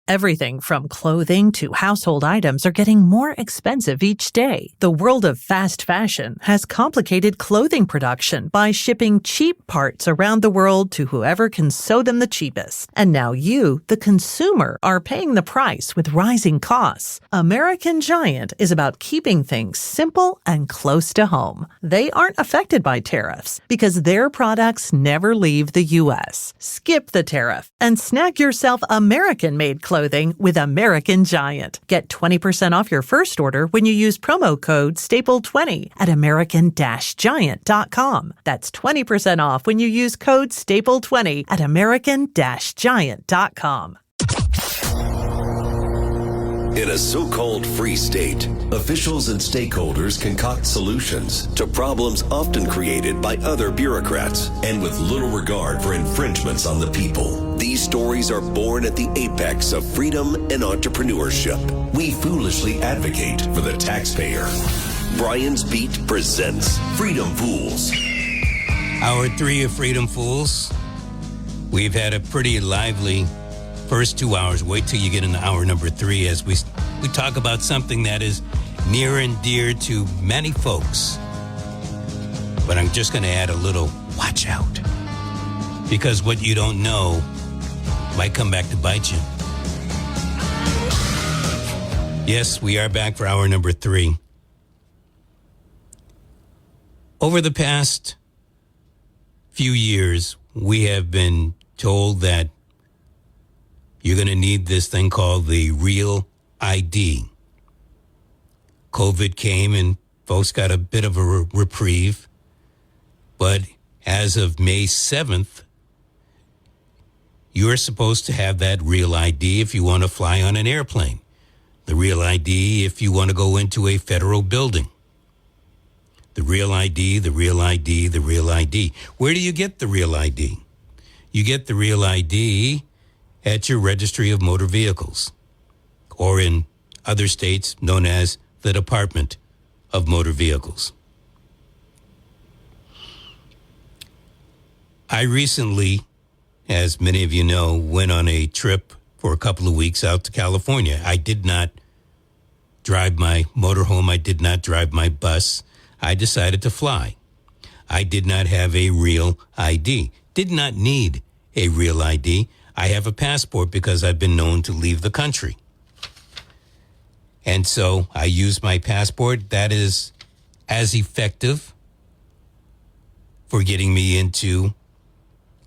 Everything from clothing to household items are getting more expensive each day. The world of fast fashion has complicated clothing production by shipping cheap parts around the world to whoever can sew them the cheapest. And now you, the consumer, are paying the price with rising costs. American Giant is about keeping things simple and close to home. They aren't affected by tariffs because their products never leave the U.S. Skip the tariff and snag yourself American-made clothing with American Giant. Get 20% off your first order when you use promo code STAPLE20 at American-Giant.com. That's 20% off when you use code STAPLE20 at American-Giant.com. In a so-called free state, officials and stakeholders concoct solutions to problems often created by other bureaucrats and with little regard for infringements on the people. These stories are born at the apex of freedom and entrepreneurship. We foolishly advocate for the taxpayer. Brian's Beat presents Freedom Fools. Hour 3 of Freedom Fools. We've had a pretty lively first 2 hours. Wait till you get into hour number 3 as we talk about something that is near and dear to many folks. But I'm just going to add a little watch out, because what you don't know might come back to bite you. Yes, we are back for hour number 3. Over the past few years, we have been told that you're going to need this thing called the Real ID. COVID came and folks got a bit of a reprieve. But as of May 7th, you're supposed to have that Real ID if you want to fly on an airplane. The Real ID if you want to go into a federal building. The Real ID, the Real ID, the Real ID. Where do you get the Real ID? You get the Real ID at your registry of motor vehicles, or in other states known as the Department of Motor Vehicles. I recently, as many of you know, went on a trip for a couple of weeks out to California. I did not drive my motorhome. I did not drive my bus. I decided to fly. I did not have a Real ID. Did not need a Real ID. I have a passport because I've been known to leave the country. And so I use my passport. That is as effective for getting me into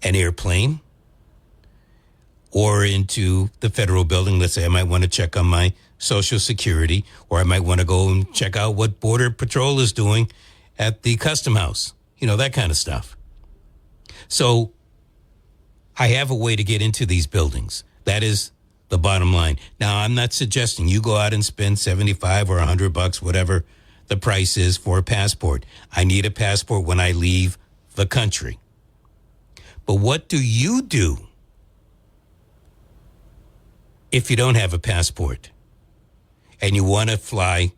an airplane or into the federal building. Let's say I might want to check on my Social Security, or I might want to go and check out what Border Patrol is doing at the Custom House. You know, that kind of stuff. So I have a way to get into these buildings. That is the bottom line. Now, I'm not suggesting you go out and spend $75 or $100, whatever the price is for a passport. I need a passport when I leave the country. But what do you do if you don't have a passport and you want to fly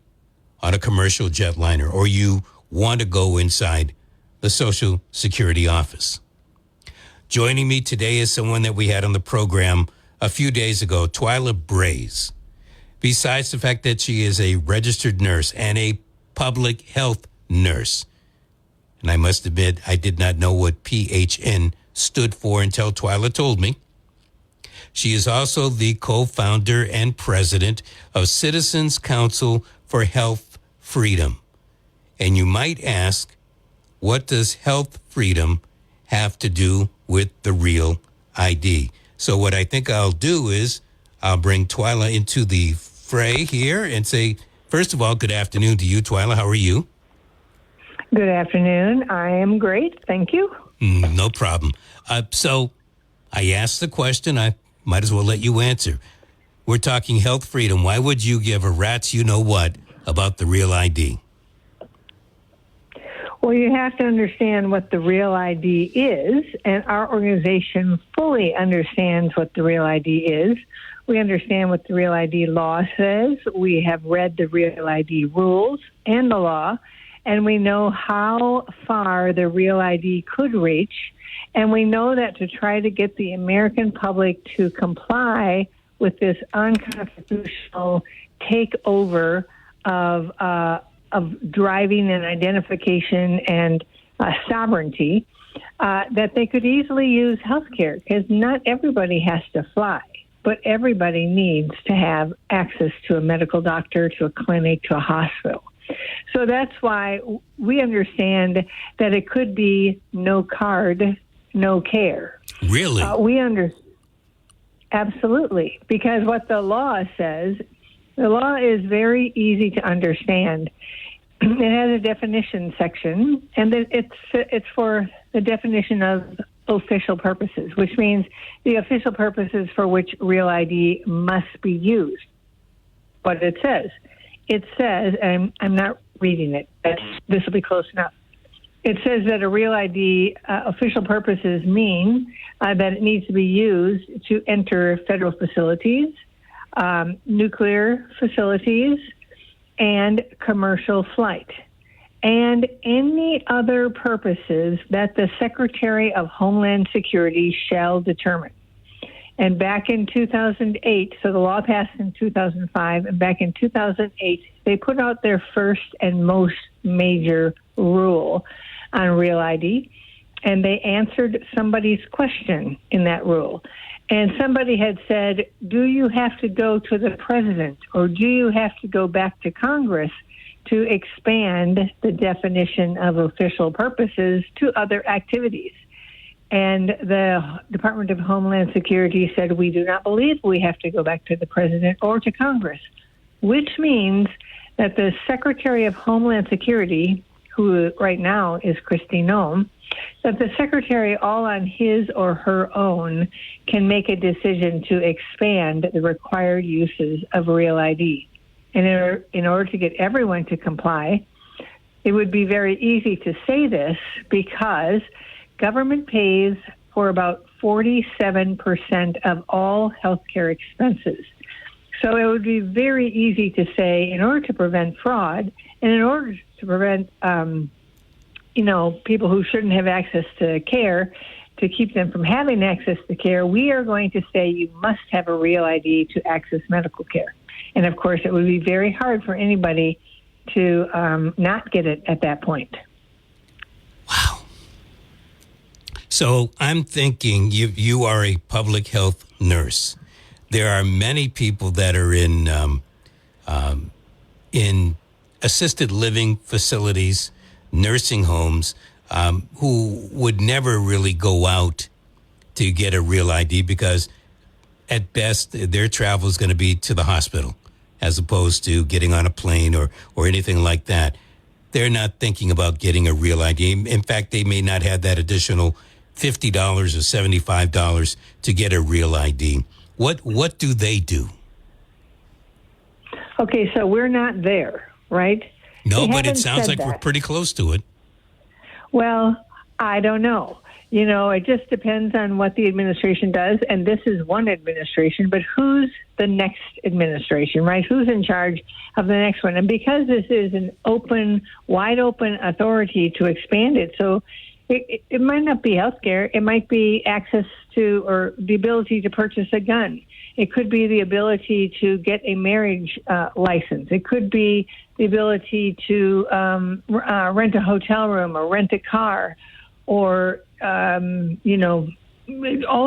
on a commercial jetliner, or you want to go inside the Social Security office? Joining me today is someone that we had on the program a few days ago, Twyla Braze. Besides the fact that she is a registered nurse and a public health nurse, and I must admit, I did not know what PHN stood for until Twyla told me. She is also the co-founder and president of Citizens Council for Health Freedom. And you might ask, what does health freedom have to do with the Real ID? So what I think I'll do is I'll bring Twyla into the fray here and say, first of all, good afternoon to you, Twyla. How are you? Good afternoon. I am great. Thank you. No problem. So I asked the question. I might as well let you answer. We're talking health freedom. Why would you give a rat's you-know-what about the Real ID? Well, you have to understand what the Real ID is, and our organization fully understands what the Real ID is. We understand what the Real ID law says. We have read the Real ID rules and the law, and we know how far the Real ID could reach. And we know that to try to get the American public to comply with this unconstitutional takeover of driving and identification and sovereignty, that they could easily use health care, because not everybody has to fly, but everybody needs to have access to a medical doctor, to a clinic, to a hospital. So that's why we understand that it could be no card, no care. Really? Absolutely, because what the law says, the law is very easy to understand. It has a definition section, and it's for the definition of official purposes, which means the official purposes for which Real ID must be used. What it says, and I'm not reading it, this will be close enough. It says that a Real ID official purposes mean that it needs to be used to enter federal facilities, nuclear facilities, and commercial flight, and any other purposes that the Secretary of Homeland Security shall determine. And back in 2008, so the law passed in 2005, and back in 2008, they put out their first and most major rule on Real ID, and they answered somebody's question in that rule. And somebody had said, do you have to go to the president, or do you have to go back to Congress to expand the definition of official purposes to other activities? And the Department of Homeland Security said, we do not believe we have to go back to the president or to Congress, which means that the Secretary of Homeland Security, who right now is Kristi Noem, that the Secretary, all on his or her own, can make a decision to expand the required uses of Real ID. And in order to get everyone to comply, it would be very easy to say this because government pays for about 47% of all healthcare expenses. So it would be very easy to say, in order to prevent fraud and in order to prevent people who shouldn't have access to care, to keep them from having access to care, we are going to say you must have a Real ID to access medical care. And, of course, it would be very hard for anybody to not get it at that point. Wow. So I'm thinking you are a public health nurse. There are many people that are in assisted living facilities, nursing homes, who would never really go out to get a Real ID because at best their travel is going to be to the hospital as opposed to getting on a plane or anything like that. They're not thinking about getting a Real ID. In fact, they may not have that additional $50 or $75 to get a Real ID. What do they do? Okay, so we're not there, right? No, but it sounds like we're pretty close to it. Well, I don't know. It just depends on what the administration does, and this is one administration, but who's the next administration, right? Who's in charge of the next one? And because this is an wide open authority to expand it, so it might not be healthcare. It might be access to or the ability to purchase a gun. It could be the ability to get a marriage license. It could be the ability to rent a hotel room or rent a car or, all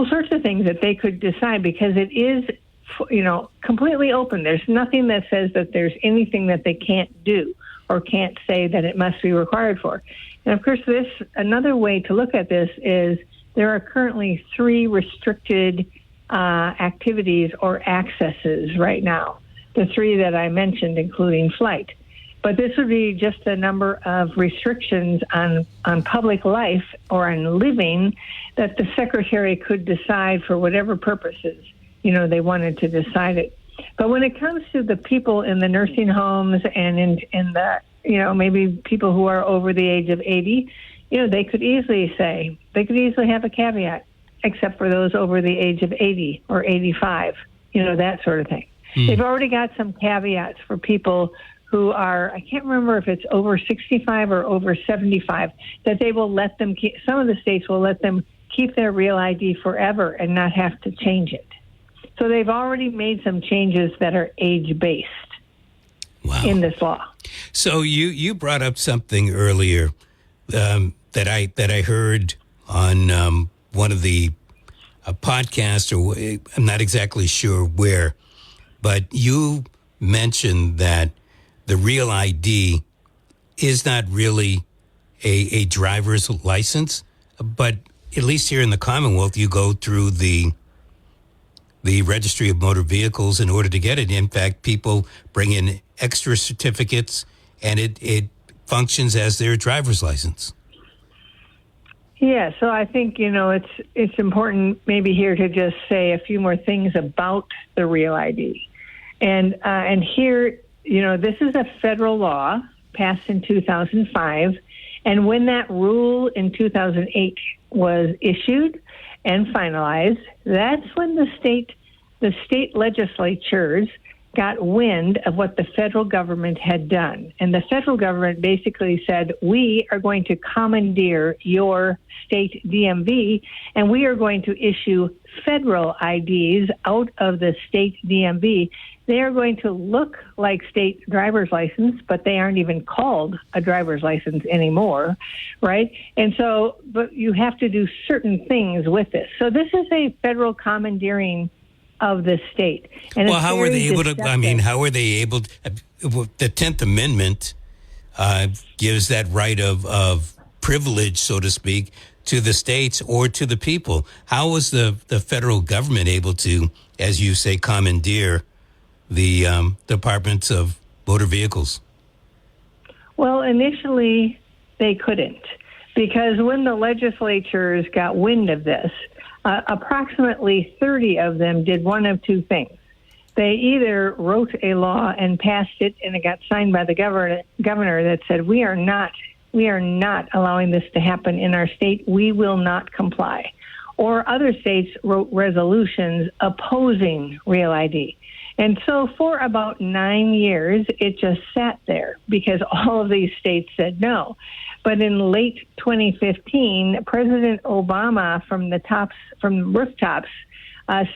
sorts of things that they could decide because it is, completely open. There's nothing that says that there's anything that they can't do or can't say that it must be required for. And, of course, another way to look at this is there are currently 3 restricted activities or accesses right now, the 3 that I mentioned, including flight. But this would be just a number of restrictions on public life or on living that the Secretary could decide for whatever purposes, they wanted to decide it. But when it comes to the people in the nursing homes and in the, maybe people who are over the age of 80, they could easily have a caveat, except for those over the age of 80 or 85, that sort of thing. They've already got some caveats for people who are, I can't remember if it's over 65 or over 75, that they will let them some of the states will let them keep their Real ID forever and not have to change it. So they've already made some changes that are age-based in this law. So you brought up something earlier that I heard on one of the podcasts, or I'm not exactly sure where, but you mentioned that the Real ID is not really a driver's license, but at least here in the Commonwealth, you go through the Registry of Motor Vehicles in order to get it. In fact, people bring in extra certificates, and it functions as their driver's license. Yeah, so I think, it's important maybe here to just say a few more things about the Real ID. And here, this is a federal law passed in 2005. And when that rule in 2008 was issued and finalized, that's when the state legislatures got wind of what the federal government had done. And the federal government basically said, we are going to commandeer your state DMV, and we are going to issue federal IDs out of the state DMV. They are going to look like state driver's license, but they aren't even called a driver's license anymore, right? And so, but you have to do certain things with this. So this is a federal commandeering of the state. And well, how were they able to? I mean, how were they able to? The 10th Amendment gives that right of privilege, so to speak, to the states or to the people. How was the federal government able to, as you say, commandeer the departments of motor vehicles? Well, initially they couldn't, because when the legislatures got wind of this, approximately 30 of them did one of two things. They either wrote a law and passed it, and it got signed by the governor that said, we are not allowing this to happen in our state. We will not comply. Or other states wrote resolutions opposing Real ID. And so for about 9 years, it just sat there because all of these states said no. But in late 2015, President Obama from rooftops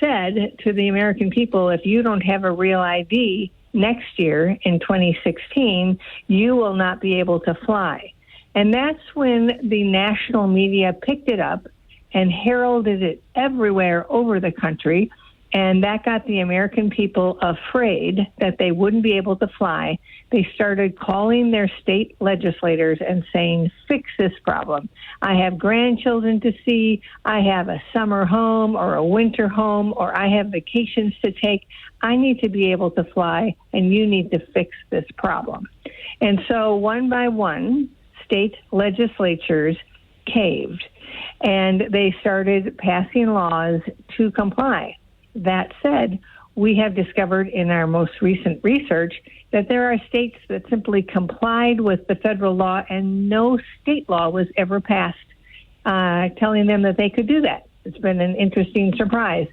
said to the American people, if you don't have a Real ID next year in 2016, you will not be able to fly. And that's when the national media picked it up and heralded it everywhere over the country. And that got the American people afraid that they wouldn't be able to fly. They started calling their state legislators and saying, fix this problem. I have grandchildren to see. I have a summer home or a winter home, or I have vacations to take. I need to be able to fly, and you need to fix this problem. And so one by one, state legislatures caved, and they started passing laws to comply. That said, we have discovered in our most recent research that there are states that simply complied with the federal law, and no state law was ever passed telling them that they could do that. It's been an interesting surprise.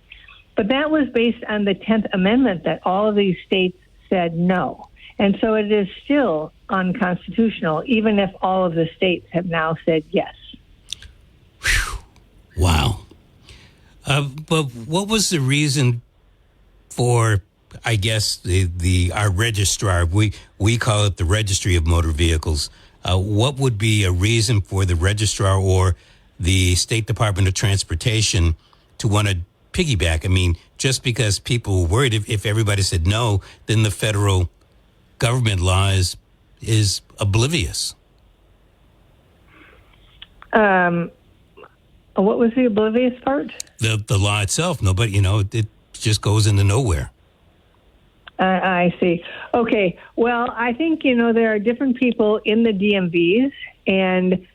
But that was based on the 10th Amendment that all of these states said no. And so it is still unconstitutional, even if all of the states have now said yes. Whew. Wow. But what was the reason for, I guess, our registrar? We call it the Registry of Motor Vehicles. What would be a reason for the registrar or the State Department of Transportation to want to piggyback? I mean, just because people were worried, if everybody said no, then the federal government law is oblivious. What was the oblivious part? The law itself, nobody, it just goes into nowhere. I see. Okay. Well, I think, there are different people in the DMVs, and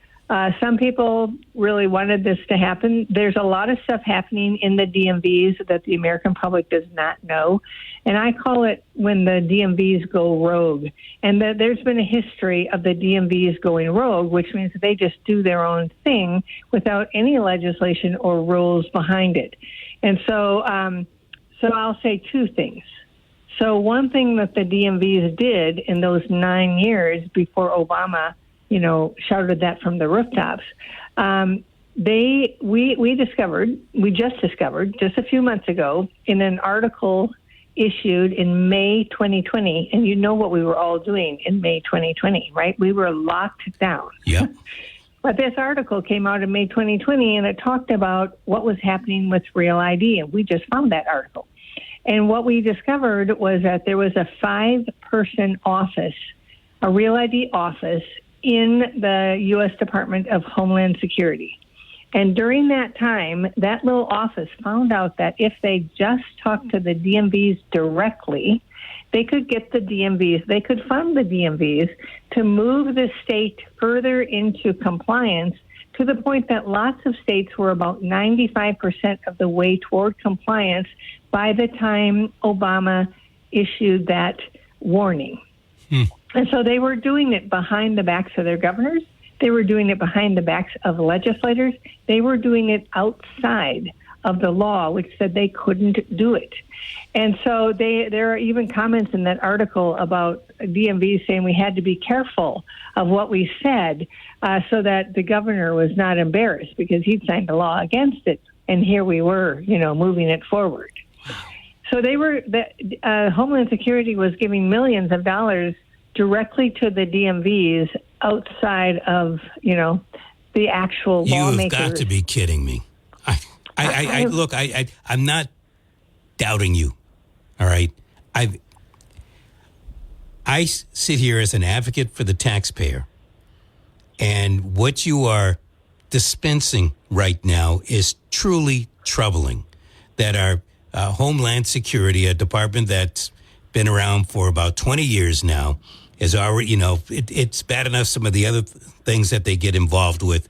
some people really wanted this to happen. There's a lot of stuff happening in the DMVs that the American public does not know. And I call it when the DMVs go rogue. And there's been a history of the DMVs going rogue, which means that they just do their own thing without any legislation or rules behind it. And so I'll say two things. So one thing that the DMVs did in those 9 years before Obama, shouted that from the rooftops, we just discovered just a few months ago in an article issued in May 2020, and you know what we were all doing in May 2020, right? We were locked down. Yeah. But this article came out in May 2020, and it talked about what was happening with Real ID, and we just found that article. And what we discovered was that there was a 5-person office, a Real ID office in the U.S. Department of Homeland Security. And during that time, that little office found out that if they just talked to the DMVs directly, they could get the DMVs, they could fund the DMVs to move the state further into compliance, to the point that lots of states were about 95% of the way toward compliance by the time Obama issued that warning. And so they were doing it behind the backs of their governors. They were doing it behind the backs of legislators. They were doing it outside of the law, which said they couldn't do it. And so there are even comments in that article about DMV saying we had to be careful of what we said so that the governor was not embarrassed because he'd signed a law against it. And here we were, moving it forward. So Homeland Security was giving millions of dollars directly to the DMVs outside of, the actual lawmakers. You've got to be kidding me. Look, I'm not doubting you. All right. I sit here as an advocate for the taxpayer, and what you are dispensing right now is truly troubling. That our Homeland Security, a department that's been around for about 20 years now, is already, it's bad enough some of the other things that they get involved with,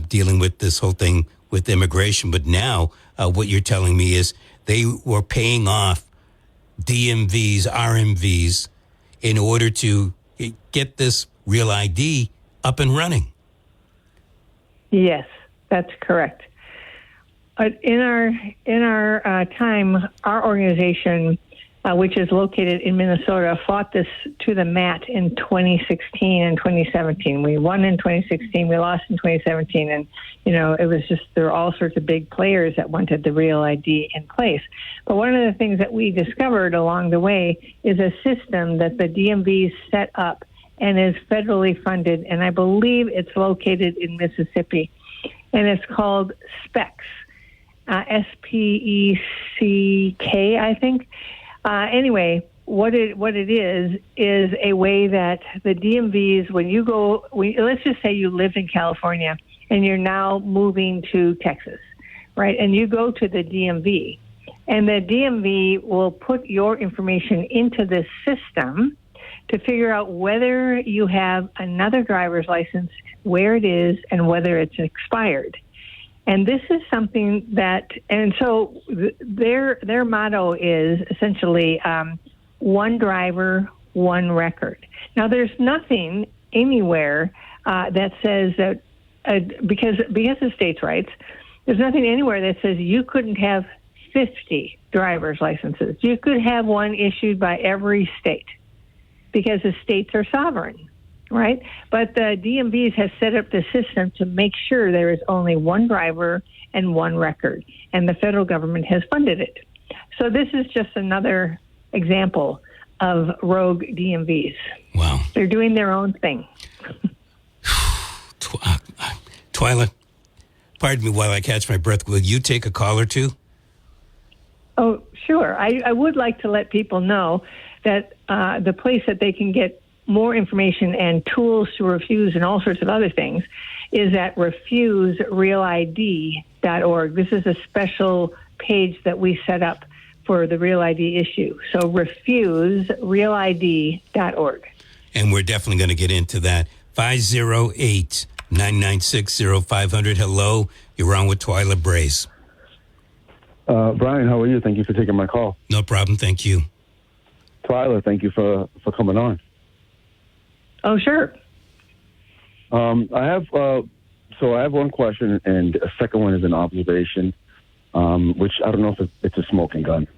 dealing with this whole thing with immigration. But now what you're telling me is they were paying off DMVs, RMVs, in order to get this Real ID up and running. Yes, that's correct. In our time, our organization, which is located in Minnesota, fought this to the mat in 2016 and 2017. We won in 2016, we lost in 2017, and it was just, there were all sorts of big players that wanted the Real ID in place. But one of the things that we discovered along the way is a system that the DMV set up and is federally funded, and I believe it's located in Mississippi, and it's called SPECS, SPECK, I think. Anyway, what it is a way that the DMVs, let's just say you lived in California and you're now moving to Texas, right? And you go to the DMV, and the DMV will put your information into this system to figure out whether you have another driver's license, where it is, and whether it's expired. And this is something and so their motto is essentially one driver, one record. Now, there's nothing anywhere that says that, because of states' rights, there's nothing anywhere that says you couldn't have 50 driver's licenses. You could have one issued by every state because the states are sovereign. Right? But the DMVs have set up the system to make sure there is only one driver and one record, and the federal government has funded it. So this is just another example of rogue DMVs. Wow. They're doing their own thing. Twyla, pardon me while I catch my breath. Will you take a call or two? Oh, sure. I would like to let people know that the place that they can get more information and tools to refuse and all sorts of other things is at refuserealid.org. This is a special page that we set up for the Real ID issue. So refuserealid.org. And we're definitely going to get into that. 508-996-0500. Hello, you're on with Twyla Brace. Brian, how are you? Thank you for taking my call. No problem, thank you. Twyla, thank you for coming on. Oh, sure. I have one question, and a second one is an observation, which I don't know if it's a smoking gun.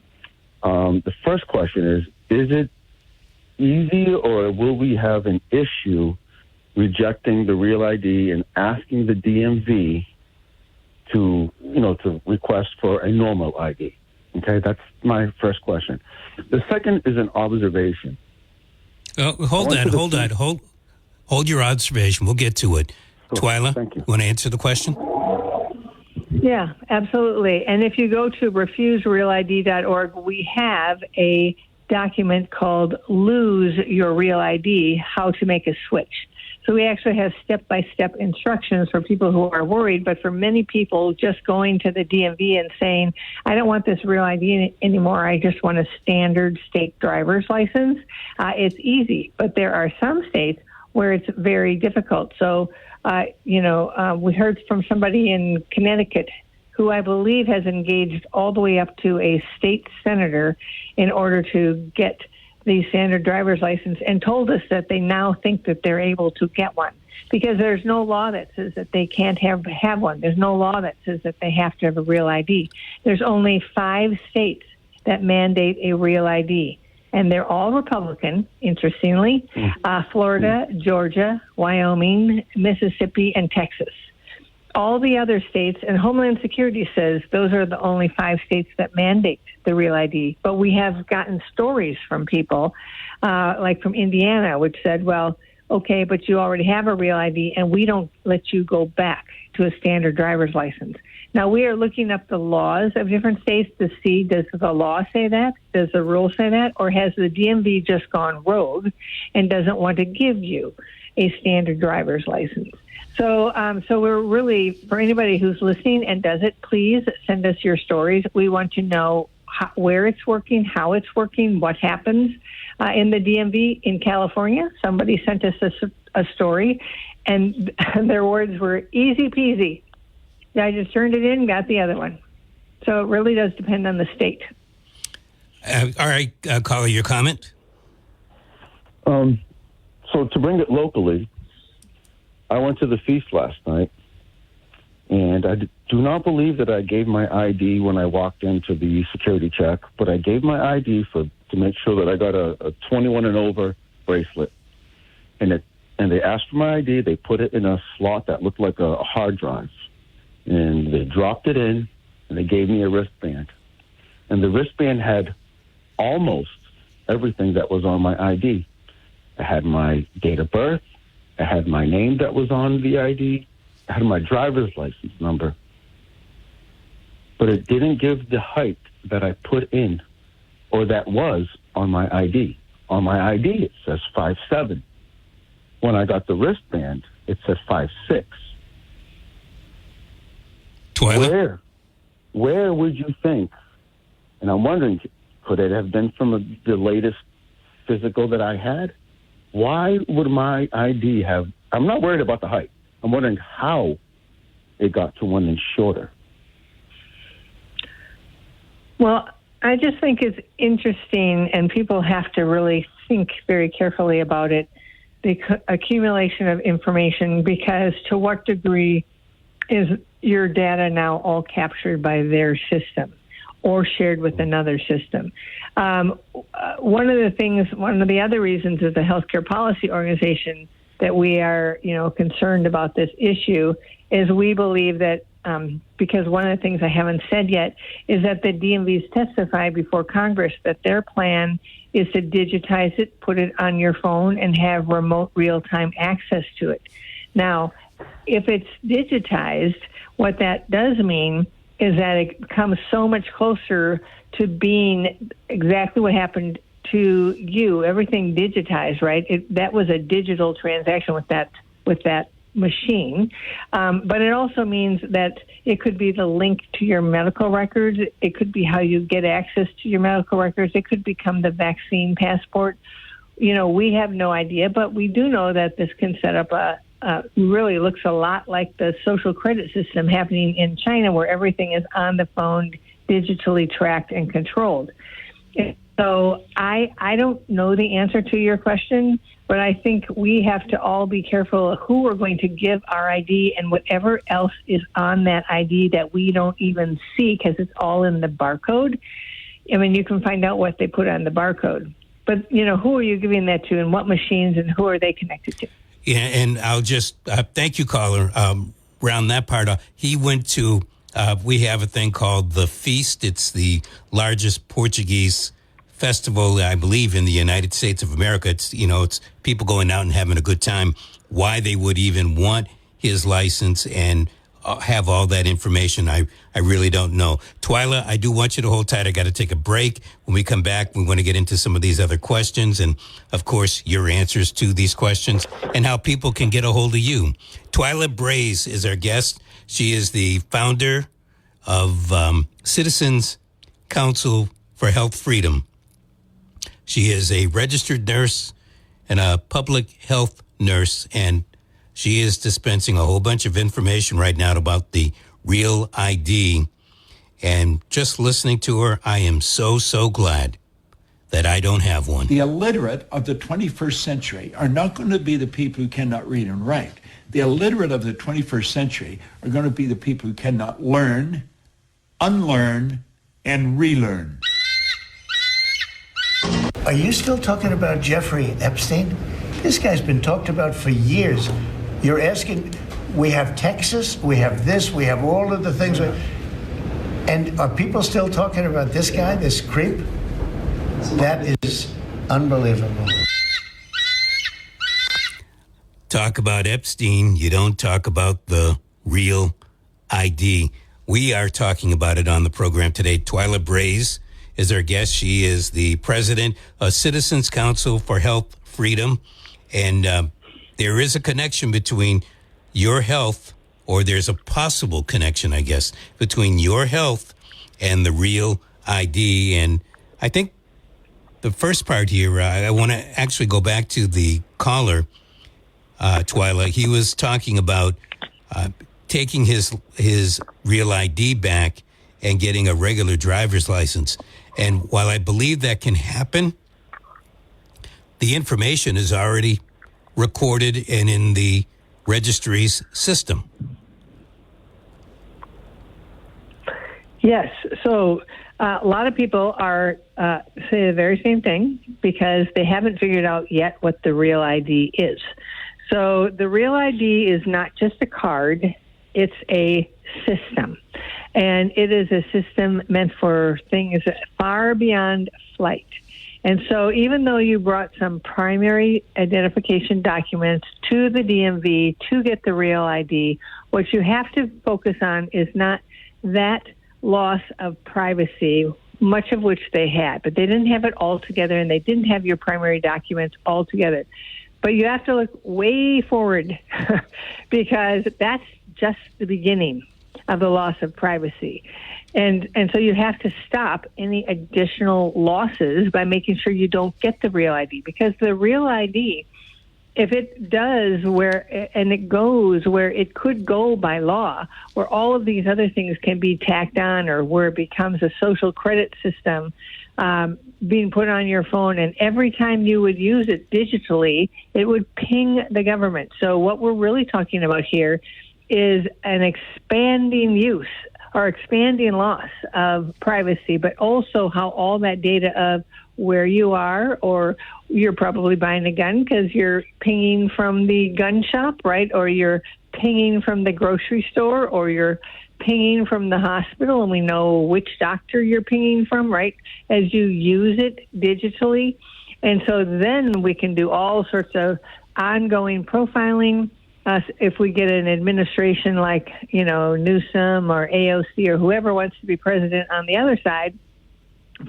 The first question is it easy, or will we have an issue rejecting the Real ID and asking the DMV to request for a normal ID? Okay, that's my first question. The second is an observation. Hold your observation. We'll get to it. Cool. Twyla, Thank you. Want to answer the question? Yeah, absolutely. And if you go to refuserealid.org, we have a document called Lose Your Real ID, How to Make a Switch. So we actually have step-by-step instructions for people who are worried, but for many people, just going to the DMV and saying, I don't want this real ID anymore, I just want a standard state driver's license, it's easy. But there are some states where it's very difficult. So, we heard from somebody in Connecticut who I believe has engaged all the way up to a state senator in order to get the standard driver's license, and told us that they now think that they're able to get one because there's no law that says that they can't have one. There's no law that says that they have to have a real ID. There's only 5 states that mandate a real ID, and they're all Republican, interestingly, Florida, Georgia, Wyoming, Mississippi, and Texas. All the other states, and Homeland Security says those are the only 5 states that mandate the real ID. But we have gotten stories from people, like from Indiana, which said, well, okay, but you already have a real ID, and we don't let you go back to a standard driver's license. Now, we are looking up the laws of different states to see, does the law say that? Does the rule say that? Or has the DMV just gone rogue and doesn't want to give you a standard driver's license? So we're really, for anybody who's listening and does it, please send us your stories. We want to know where it's working, how it's working, what happens in the DMV in California. Somebody sent us a story, and their words were easy peasy. I just turned it in, got the other one. So it really does depend on the state. All right, caller, your comment? So to bring it locally, I went to the feast last night, and I do not believe that I gave my ID when I walked into the security check, but I gave my ID to make sure that I got a 21 and over bracelet. And they asked for my ID. They put it in a slot that looked like a hard drive, and they dropped it in, and they gave me a wristband. And the wristband had almost everything that was on my ID. I had my date of birth. I had my name that was on the ID. I had my driver's license number. But it didn't give the height that I put in or that was on my ID. On my ID, it says 5'7". When I got the wristband, it says 5'6". Twyla? Where would you think, and I'm wondering, could it have been from the latest physical that I had? Why would my ID have... I'm not worried about the height. I'm wondering how it got to 1 inch shorter. Well, I just think it's interesting, and people have to really think very carefully about it, the accumulation of information, because to what degree is your data now all captured by their system or shared with another system? One of the other reasons is the Healthcare Policy Organization that we are, concerned about this issue is we believe that because one of the things I haven't said yet is that the DMVs testified before Congress that their plan is to digitize it, put it on your phone, and have remote real-time access to it. Now, if it's digitized, what that does mean is that it comes so much closer to being exactly what happened to you, everything digitized, right? That was a digital transaction with that machine. But it also means that it could be the link to your medical records. It could be how you get access to your medical records. It could become the vaccine passport. We have no idea, but we do know that this can set up really looks a lot like the social credit system happening in China, where everything is on the phone, digitally tracked and controlled. So I don't know the answer to your question, but I think we have to all be careful of who we're going to give our ID and whatever else is on that ID that we don't even see because it's all in the barcode. I mean, you can find out what they put on the barcode. But, who are you giving that to and what machines and who are they connected to? Yeah, and I'll just thank you, caller. Round that part off. He went to We have a thing called the Feast. It's the largest Portuguese festival, I believe, in the United States of America. It's people going out and having a good time. Why they would even want his license and have all that information, I really don't know. Twyla, I do want you to hold tight. I got to take a break. When we come back, we want to get into some of these other questions and, of course, your answers to these questions and how people can get a hold of you. Twyla Braze is our guest. She is the founder of Citizens Council for Health Freedom. She is a registered nurse and a public health nurse, and she is dispensing a whole bunch of information right now about the Real ID. And just listening to her, I am so, so glad that I don't have one. The illiterate of the 21st century are not going to be the people who cannot read and write. The illiterate of the 21st century are going to be the people who cannot learn, unlearn, and relearn. Are you still talking about Jeffrey Epstein? This guy's been talked about for years. You're asking, we have Texas, we have this, we have all of the things. And are people still talking about this guy, this creep? That is unbelievable. Talk about Epstein, you don't talk about the Real ID. We are talking about it on the program today. Twyla Braze is our guest. She is the president of Citizens Council for Health Freedom. And there is a connection between your health, or there's a possible connection, I guess, between your health and the Real ID. And I think the first part here, I want to actually go back to the caller, Twyla. He was talking about taking his Real ID back and getting a regular driver's license. And while I believe that can happen, the information is already recorded and in the registry's system. Yes. So a lot of people are say the very same thing because they haven't figured out yet what the Real ID is. So the Real ID is not just a card, it's a system. And it is a system meant for things far beyond flight. And so even though you brought some primary identification documents to the DMV to get the Real ID, what you have to focus on is not that loss of privacy, much of which they had, but they didn't have it all together and they didn't have your primary documents all together. But you have to look way forward because that's just the beginning of the loss of privacy. And so you have to stop any additional losses by making sure you don't get the Real ID, because the Real ID, if it does and it goes where it could go by law, where all of these other things can be tacked on, or where it becomes a social credit system being put on your phone, and every time you would use it digitally, it would ping the government. So what we're really talking about here is an expanding use or expanding loss of privacy, but also how all that data of where you are, or you're probably buying a gun because you're pinging from the gun shop, right? Or you're pinging from the grocery store, or you're pinging from the hospital, and we know which doctor you're pinging from, right? As you use it digitally. And so then we can do all sorts of ongoing profiling. If we get an administration like, Newsom or AOC or whoever wants to be president on the other side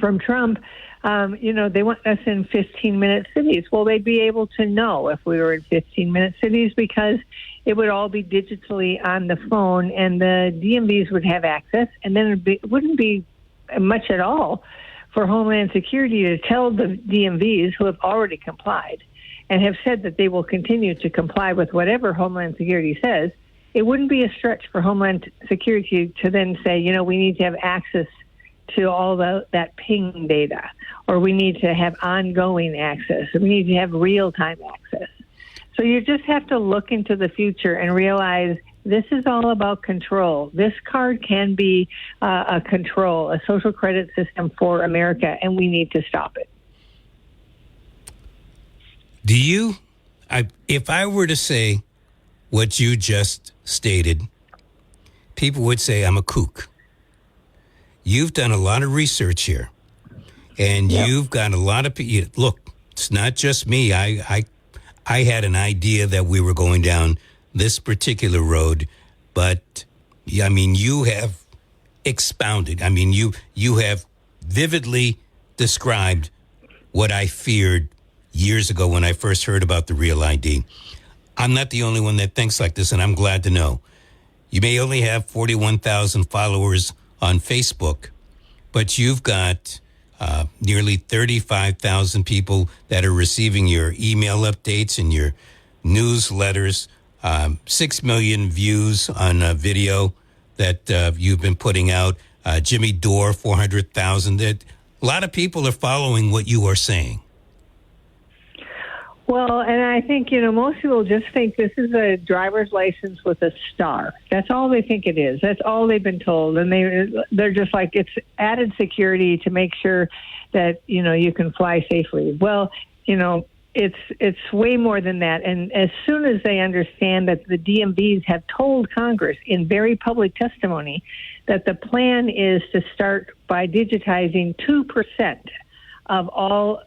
from Trump, they want us in 15-minute cities. Well, they'd be able to know if we were in 15-minute cities because it would all be digitally on the phone, and the DMVs would have access, and then it wouldn't be much at all for Homeland Security to tell the DMVs, who have already complied and have said that they will continue to comply with whatever Homeland Security says. It wouldn't be a stretch for Homeland Security to then say, we need to have access to all that ping data, or we need to have ongoing access, or we need to have real-time access. So you just have to look into the future and realize this is all about control. This card can be a social credit system for America, and we need to stop it. Do you, if I were to say what you just stated, people would say I'm a kook. You've done a lot of research here, and you've got a lot of people. Look, it's not just me. I had an idea that we were going down this particular road, but I mean, you have expounded. I mean, you have vividly described what I feared years ago when I first heard about the Real ID. I'm not the only one that thinks like this, and I'm glad to know. You may only have 41,000 followers on Facebook, but you've got nearly 35,000 people that are receiving your email updates and your newsletters, 6 million views on a video that you've been putting out. Jimmy Dore, 400,000. A lot of people are following what you are saying. Well, and I think, most people just think this is a driver's license with a star. That's all they think it is. That's all they've been told. And they're just like, it's added security to make sure that, you can fly safely. Well, it's way more than that. And as soon as they understand that the DMVs have told Congress in very public testimony that the plan is to start by digitizing 2% of all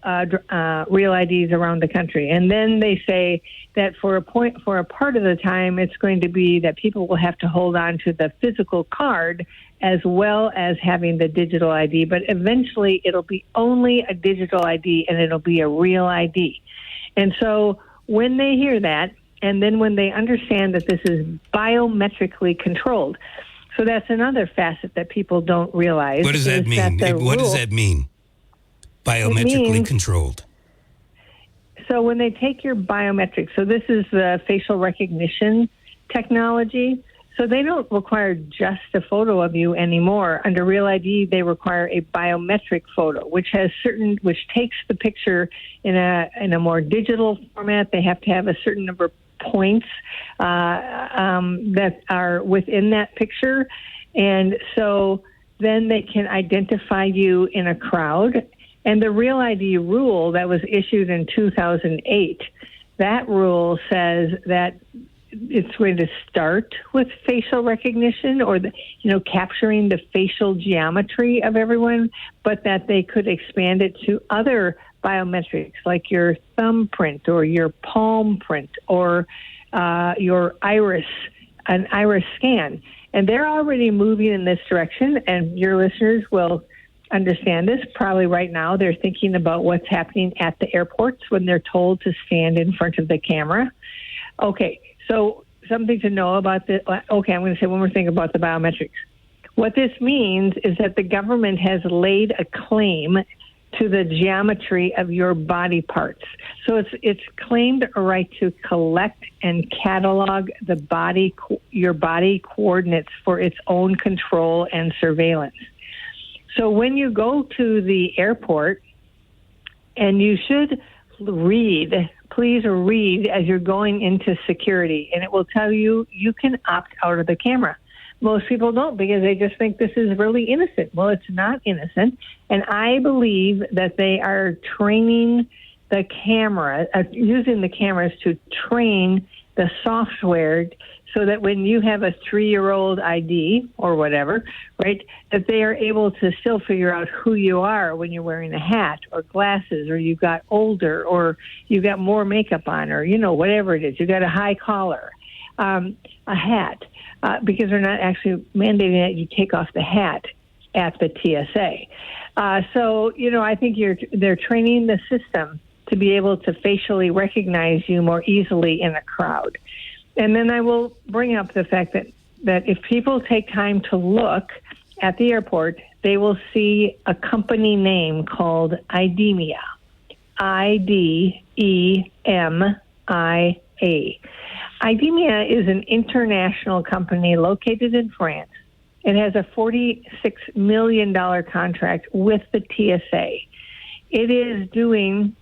real IDs around the country. And then they say that for a part of the time, it's going to be that people will have to hold on to the physical card as well as having the digital ID. But eventually, it'll be only a digital ID, and it'll be a real ID. And so when they hear that, and then when they understand that this is biometrically controlled, so that's another facet that people don't realize. What does that mean? What does that mean? Biometrically controlled. So when they take your biometrics, so this is the facial recognition technology. So they don't require just a photo of you anymore. Under Real ID, they require a biometric photo, which takes the picture in a more digital format. They have to have a certain number of points that are within that picture, and so then they can identify you in a crowd. And the Real ID rule that was issued in 2008, that rule says that it's going to start with facial recognition or capturing the facial geometry of everyone, but that they could expand it to other biometrics like your thumbprint or your palm print or your iris, an iris scan. And they're already moving in this direction, and your listeners will understand this. Probably right now they're thinking about what's happening at the airports when they're told to stand in front of the camera. Okay, so something to know about this. Okay, I'm going to say one more thing about the biometrics. What this means is that the government has laid a claim to the geometry of your body parts. So it's claimed a right to collect and catalog your body coordinates for its own control and surveillance. So when you go to the airport, and you should please read as you're going into security, and it will tell you can opt out of the camera. Most people don't because they just think this is really innocent. Well, it's not innocent, and I believe that they are training the camera, using the cameras to train the software so that when you have a 3-year-old ID or whatever, right, that they are able to still figure out who you are when you're wearing a hat or glasses or you got older or you got more makeup on or, whatever it is. You got a high collar, a hat, because they're not actually mandating that you take off the hat at the TSA. So, I think they're training the system to be able to facially recognize you more easily in a crowd. And then I will bring up the fact that if people take time to look at the airport, they will see a company name called IDEMIA, IDEMIA. IDEMIA is an international company located in France. It has a $46 million contract with the TSA. It is doing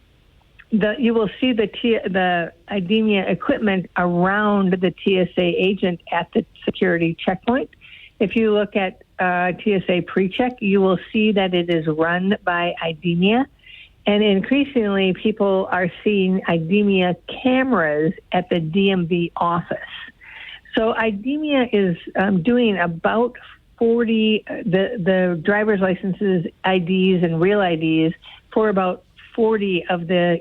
you will see the IDEMIA equipment around the TSA agent at the security checkpoint. If you look at TSA PreCheck, you will see that it is run by IDEMIA. And increasingly, people are seeing IDEMIA cameras at the DMV office. So IDEMIA is doing about 40, the driver's licenses, IDs, and real IDs for about 40 of the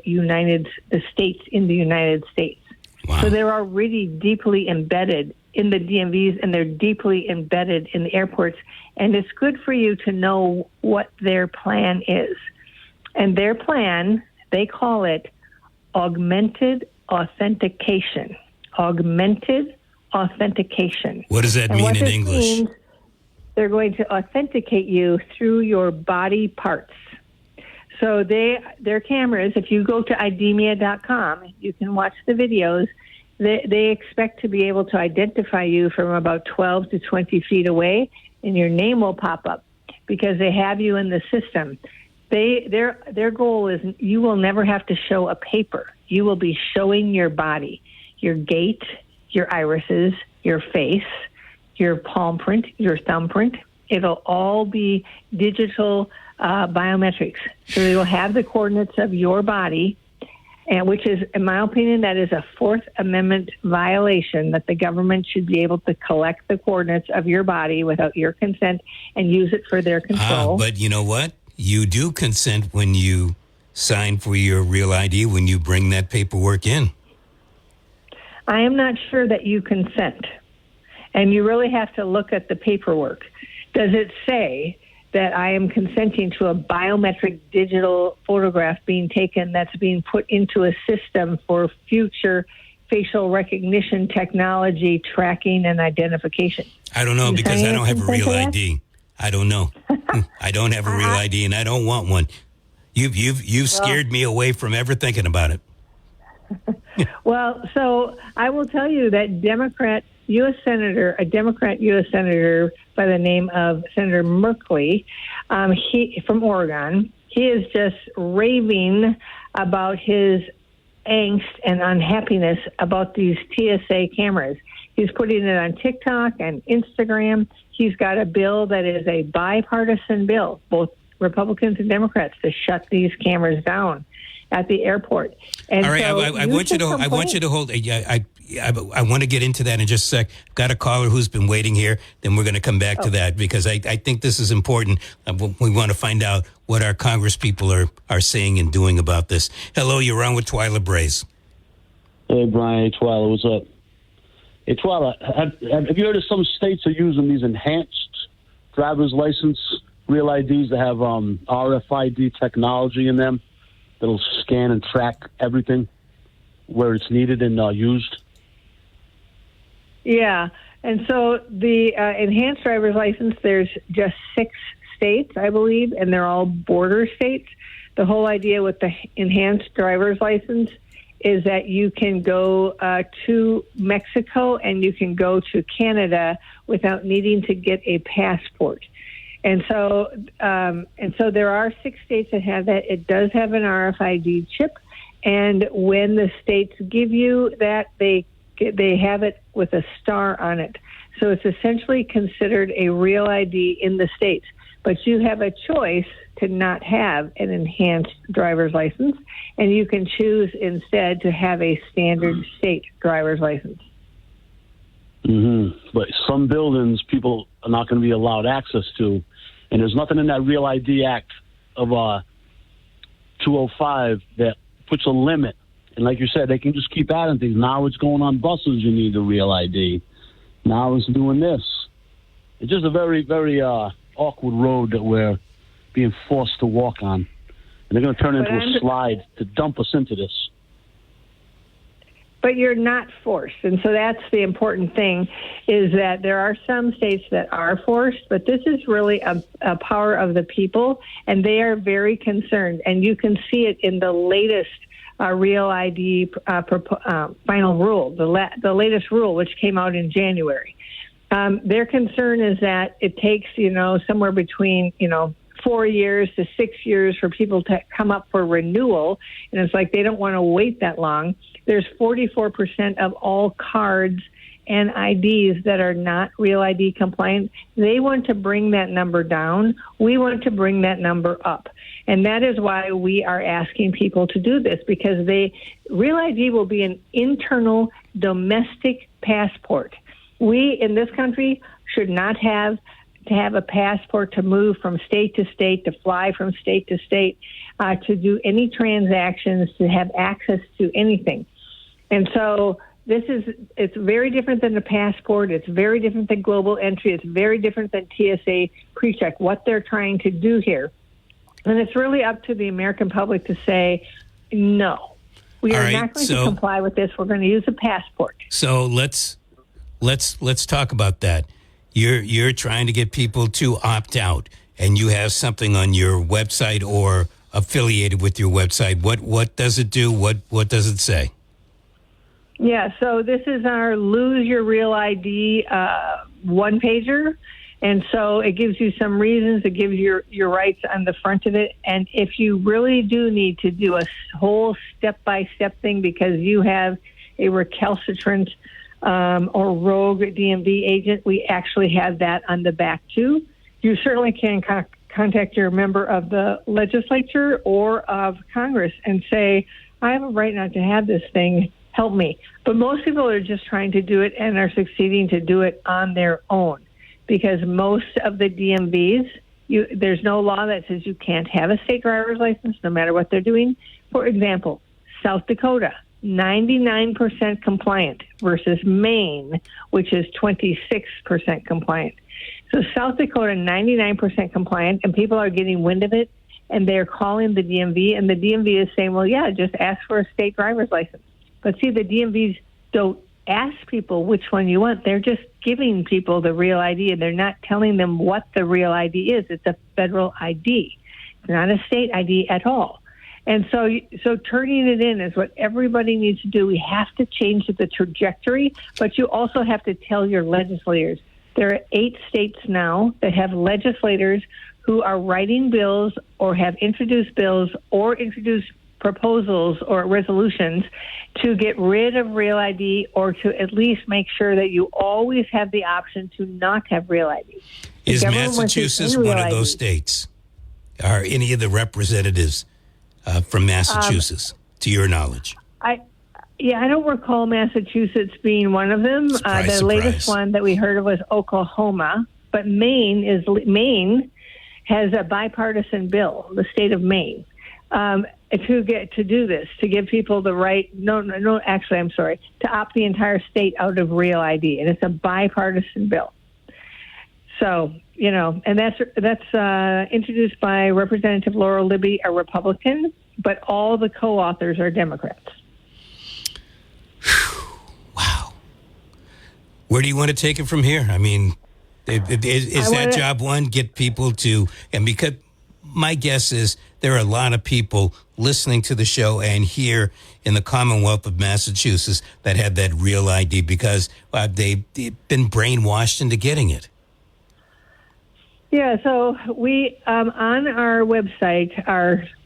states in the United States. Wow. So they're already deeply embedded in the DMVs, and they're deeply embedded in the airports. And it's good for you to know what their plan is. And their plan, they call it augmented authentication. Augmented authentication. What does that mean in English? They're going to authenticate you through your body parts. So their cameras, if you go to IDEMIA.com, you can watch the videos. They expect to be able to identify you from about 12 to 20 feet away, and your name will pop up because they have you in the system. Their goal is you will never have to show a paper. You will be showing your body, your gait, your irises, your face, your palm print, your thumbprint. It'll all be digital biometrics. So they will have the coordinates of your body, and which is, in my opinion, that is a Fourth Amendment violation, that the government should be able to collect the coordinates of your body without your consent and use it for their control. But you know what? You do consent when you sign for your real ID, when you bring that paperwork in. I am not sure that you consent. And you really have to look at the paperwork. Does it say that I am consenting to a biometric digital photograph being taken that's being put into a system for future facial recognition technology tracking and identification? I don't know, because I don't have a real ID. I don't know. I don't have a real ID, and I don't want one. You've scared me away from ever thinking about it. Well, so I will tell you that a Democrat U.S. Senator by the name of Senator Merkley, he from Oregon, he is just raving about his angst and unhappiness about these TSA cameras. He's putting it on TikTok and Instagram. He's got a bill that is a bipartisan bill, both Republicans and Democrats, to shut these cameras down at the airport. And all right, so I want you to hold. I want to get into that in just a sec. Got a caller who's been waiting here. Then we're going to come back to that, because I think this is important. We want to find out what our Congress people are saying and doing about this. Hello, you're on with Twyla Braze. Hey, Brian. Hey, Twyla. What's up? Hey, Twyla, have you heard of some states are using these enhanced driver's license real IDs that have RFID technology in them that'll scan and track everything where it's needed and used? Yeah, and so the enhanced driver's license, there's just 6 states, I believe, and they're all border states. The whole idea with the enhanced driver's license is that you can go to Mexico and you can go to Canada without needing to get a passport. And so there are 6 states that have that. It does have an RFID chip, and when the states give you that, they have it with a star on it. So it's essentially considered a real ID in the states. But you have a choice to not have an enhanced driver's license, and you can choose instead to have a standard state driver's license. Mm-hmm. But some buildings people are not going to be allowed access to, and there's nothing in that Real ID Act of 205 that puts a limit. And like you said, they can just keep adding things. Now it's going on buses, you need a Real ID. Now it's doing this. It's just a very, very awkward road that we're being forced to walk on. And they're going to turn into a slide to dump us into this. But you're not forced. And so that's the important thing, is that there are some states that are forced, but this is really a power of the people, and they are very concerned. And you can see it in the latest Real ID final rule, the latest rule, which came out in January. Their concern is that it takes, somewhere between, 4 years to 6 years for people to come up for renewal. And it's like they don't want to wait that long. There's 44% of all cards and IDs that are not Real ID compliant. They want to bring that number down. We want to bring that number up. And that is why we are asking people to do this, because Real ID will be an internal domestic passport. We in this country should not have to have a passport to move from state to state, to fly from state to state, to do any transactions, to have access to anything. And so it's very different than the passport. It's very different than global entry. It's very different than TSA PreCheck, what they're trying to do here. And it's really up to the American public to say, no, we are not going to comply with this. We're going to use a passport. So let's talk about that. You're trying to get people to opt out, and you have something on your website or affiliated with your website. What does it do? What does it say? Yeah, so this is our Lose Your Real ID one-pager. And so it gives you some reasons. It gives your rights on the front of it. And if you really do need to do a whole step-by-step thing because you have a recalcitrant or rogue DMV agent, we actually have that on the back, too. You certainly can contact your member of the legislature or of Congress and say, I have a right not to have this thing. Help me. But most people are just trying to do it and are succeeding to do it on their own because most of the DMVs, there's no law that says you can't have a state driver's license no matter what they're doing. For example, South Dakota, 99% compliant versus Maine, which is 26% compliant. So South Dakota, 99% compliant, and people are getting wind of it, and they're calling the DMV, and the DMV is saying, well, yeah, just ask for a state driver's license. But see, the DMVs don't ask people which one you want. They're just giving people the real ID, and they're not telling them what the real ID is. It's a federal ID. It's not a state ID at all. And so turning it in is what everybody needs to do. We have to change the trajectory, but you also have to tell your legislators. There are 8 states now that have legislators who are writing bills or have introduced bills or introduced proposals or resolutions to get rid of Real ID or to at least make sure that you always have the option to not have Real ID. Is Massachusetts one of those states? Are any of the representatives from Massachusetts, to your knowledge? I don't recall Massachusetts being one of them. The latest one that we heard of was Oklahoma, but Maine has a bipartisan bill, the state of Maine, to do this, to give people the right. To opt the entire state out of Real ID, and it's a bipartisan bill. So, and that's introduced by Representative Laura Libby, a Republican, but all the co-authors are Democrats. Wow. Where do you want to take it from here? I mean, is that job one, get people to, and because my guess is there are a lot of people listening to the show and here in the Commonwealth of Massachusetts that have that Real ID because they've been brainwashed into getting it. Yeah, so we, on our website,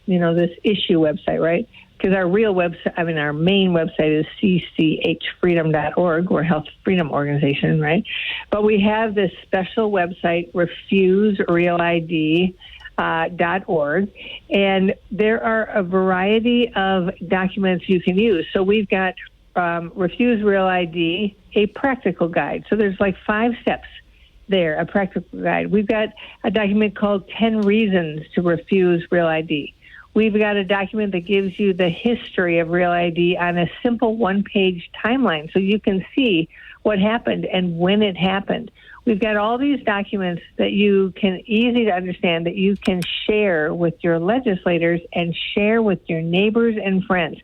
this issue website, right? Because our our main website is cchfreedom.org. We're a health freedom organization, right? But we have this special website, refuserealid.org, and there are a variety of documents you can use. So we've got Refuse Real ID, a practical guide. So there's like 5 steps there, a practical guide. We've got a document called 10 Reasons to Refuse Real ID. We've got a document that gives you the history of Real ID on a simple 1-page timeline so you can see what happened and when it happened. We've got all these documents that you can easy to understand that you can share with your legislators and share with your neighbors and friends.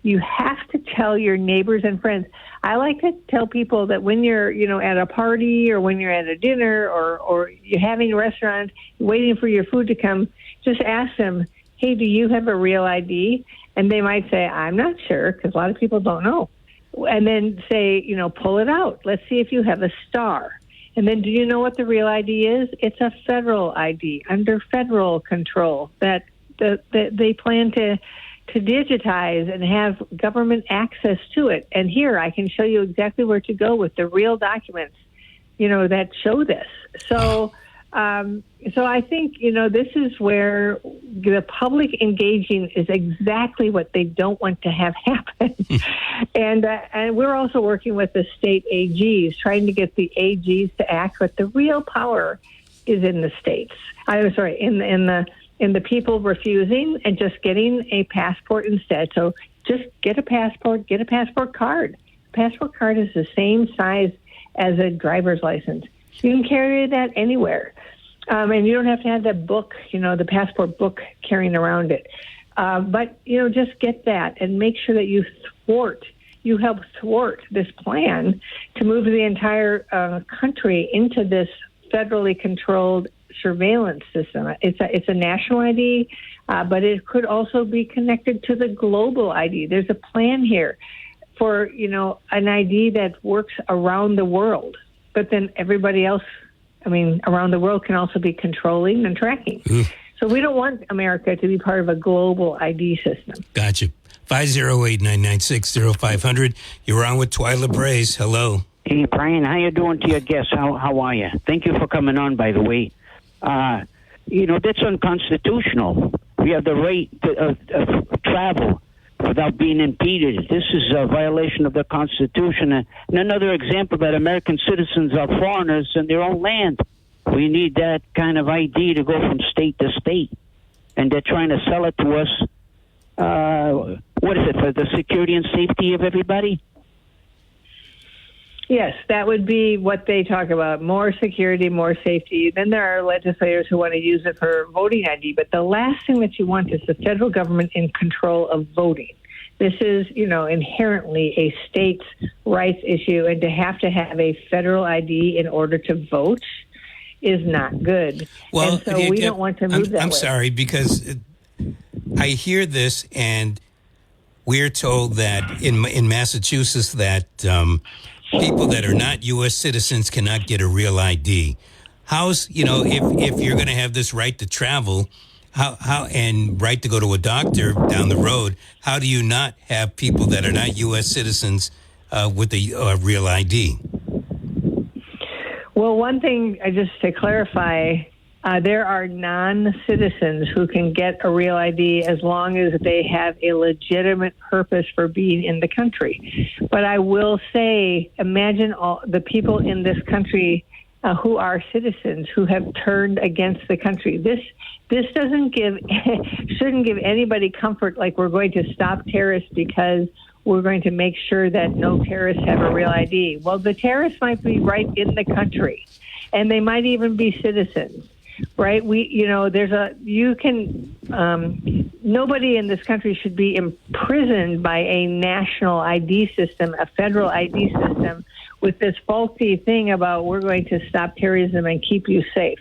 You have to tell your neighbors and friends. I like to tell people that when you're, at a party or when you're at a dinner or you're having a restaurant, waiting for your food to come, just ask them, hey, do you have a Real ID? And they might say, I'm not sure, because a lot of people don't know. And then say, pull it out. Let's see if you have a star. And then do you know what the Real ID is? It's a federal ID under federal control that they plan to digitize and have government access to it. And here I can show you exactly where to go with the real documents, that show this. So So I think, this is where the public engaging is exactly what they don't want to have happen. And we're also working with the state AGs, trying to get the AGs to act, but the real power is in the states. In the people refusing and just getting a passport instead. So just get a passport card. A passport card is the same size as a driver's license. You can carry that anywhere. And you don't have to have that book, the passport book carrying around it. But just get that and make sure that you help thwart this plan to move the entire country into this federally controlled surveillance system. It's a national ID, but it could also be connected to the global ID. There's a plan here for, an ID that works around the world, but then everybody else, around the world can also be controlling and tracking. So we don't want America to be part of a global ID system. Gotcha. 508-996-0500. You're on with Twyla Braze. Hello. Hey, Brian, how you doing to your guests? How are you? Thank you for coming on, by the way. That's unconstitutional. We have the right to travel without being impeded. This is a violation of the Constitution. And another example that American citizens are foreigners in their own land. We need that kind of ID to go from state to state. And they're trying to sell it to us. What is it, for the security and safety of everybody? Yes, that would be what they talk about, more security, more safety. Then there are legislators who want to use it for voting ID. But the last thing that you want is the federal government in control of voting. This is, inherently a states' rights issue. And to have a federal ID in order to vote is not good. Well, and so we don't want to move that way. I'm sorry, because I hear this, and we're told that in Massachusetts that people that are not U.S. citizens cannot get a real ID. How's, if you're going to have this right to travel, how and right to go to a doctor down the road, how do you not have people that are not U.S. citizens with a real ID? Well, one thing, just to clarify, there are non-citizens who can get a real ID as long as they have a legitimate purpose for being in the country. But I will say, imagine all the people in this country who are citizens who have turned against the country. This shouldn't give anybody comfort like we're going to stop terrorists because we're going to make sure that no terrorists have a real ID. Well, the terrorists might be right in the country, and they might even be citizens. Right? Nobody in this country should be imprisoned by a national ID system, a federal ID system, with this faulty thing about we're going to stop terrorism and keep you safe,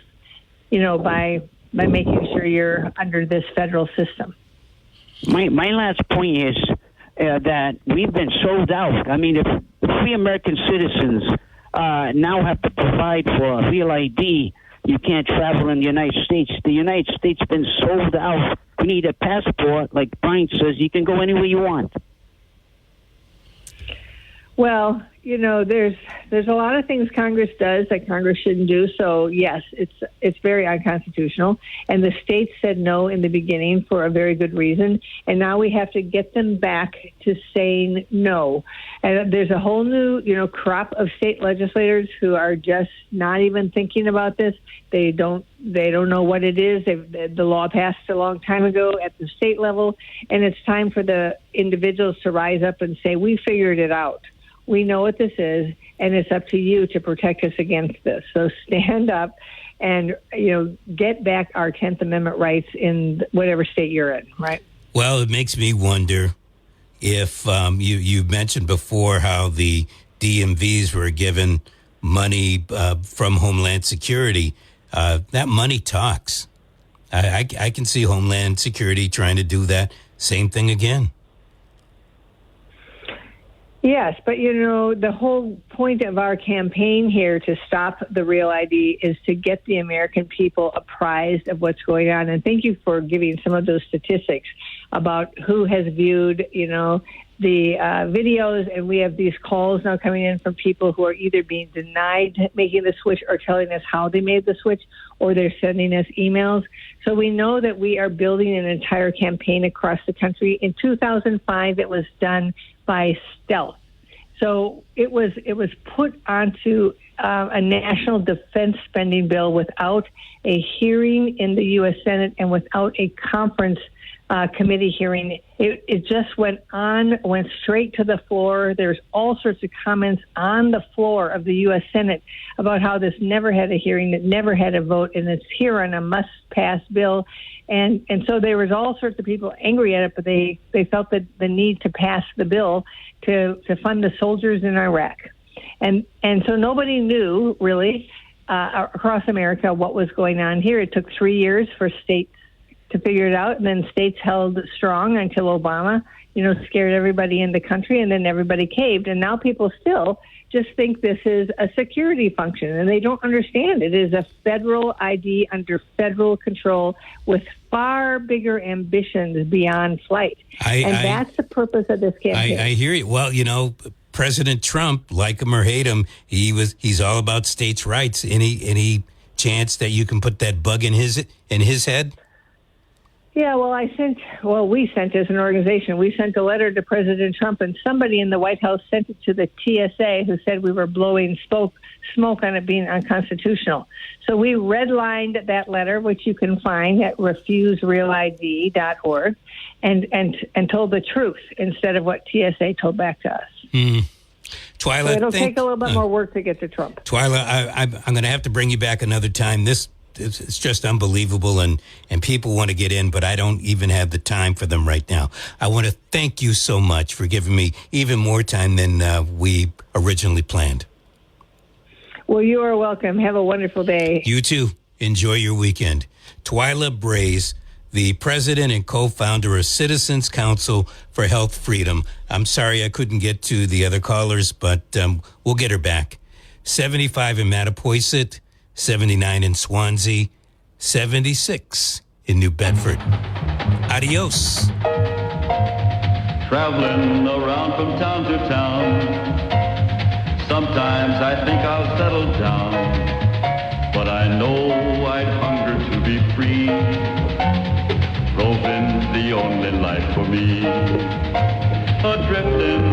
by making sure you're under this federal system. My last point is that we've been sold out. If we American citizens now have to provide for a real ID, you can't travel in the United States. The United States has been sold out. We need a passport. Like Brian says, you can go anywhere you want. Well, there's a lot of things Congress does that Congress shouldn't do. So, yes, it's very unconstitutional. And the states said no in the beginning for a very good reason. And now we have to get them back to saying no. And there's a whole new, crop of state legislators who are just not even thinking about this. They don't know what it is. The law passed a long time ago at the state level. And it's time for the individuals to rise up and say, we figured it out. We know what this is, and it's up to you to protect us against this. So stand up and, get back our 10th Amendment rights in whatever state you're in, right? Well, it makes me wonder if you mentioned before how the DMVs were given money from Homeland Security. That money talks. I can see Homeland Security trying to do that same thing again. Yes, but the whole point of our campaign here to stop the Real ID is to get the American people apprised of what's going on. And thank you for giving some of those statistics. about who has viewed, the videos, and we have these calls now coming in from people who are either being denied making the switch or telling us how they made the switch, or they're sending us emails. So we know that we are building an entire campaign across the country. In 2005, it was done by stealth. So it was put onto a national defense spending bill without a hearing in the U.S. Senate and without a conference committee hearing. It just went straight to the floor. There's all sorts of comments on the floor of the U.S. Senate about how this never had a hearing, it never had a vote, and it's here on a must-pass bill. And so there was all sorts of people angry at it, but they felt that the need to pass the bill to fund the soldiers in Iraq. And so nobody knew, really, across America what was going on here. It took 3 years for states to figure it out, and then states held strong until Obama, scared everybody in the country, and then everybody caved. And now people still just think this is a security function, and they don't understand it is a federal ID under federal control with far bigger ambitions beyond flight. That's the purpose of this campaign. I hear you. Well, President Trump, like him or hate him, he's all about states' rights. Any chance that you can put that bug in his head? Yeah, we sent as an organization, we sent a letter to President Trump, and somebody in the White House sent it to the TSA, who said we were blowing smoke on it being unconstitutional. So we redlined that letter, which you can find at refuserealid.org, and told the truth instead of what TSA told back to us. Twyla, so it'll take a little bit more work to get to Trump. Twyla, I'm going to have to bring you back another time. It's just unbelievable, and people want to get in, but I don't even have the time for them right now. I want to thank you so much for giving me even more time than we originally planned. Well, you are welcome. Have a wonderful day. You too. Enjoy your weekend. Twyla Braze, the president and co-founder of Citizens Council for Health Freedom. I'm sorry I couldn't get to the other callers, but we'll get her back. 75 in Mattapoisett, 79 in Swansea, 76 in New Bedford. Adios. Traveling around from town to town, sometimes I think I'll settle down, but I know I'd hunger to be free. Roving's the only life for me, a-drifting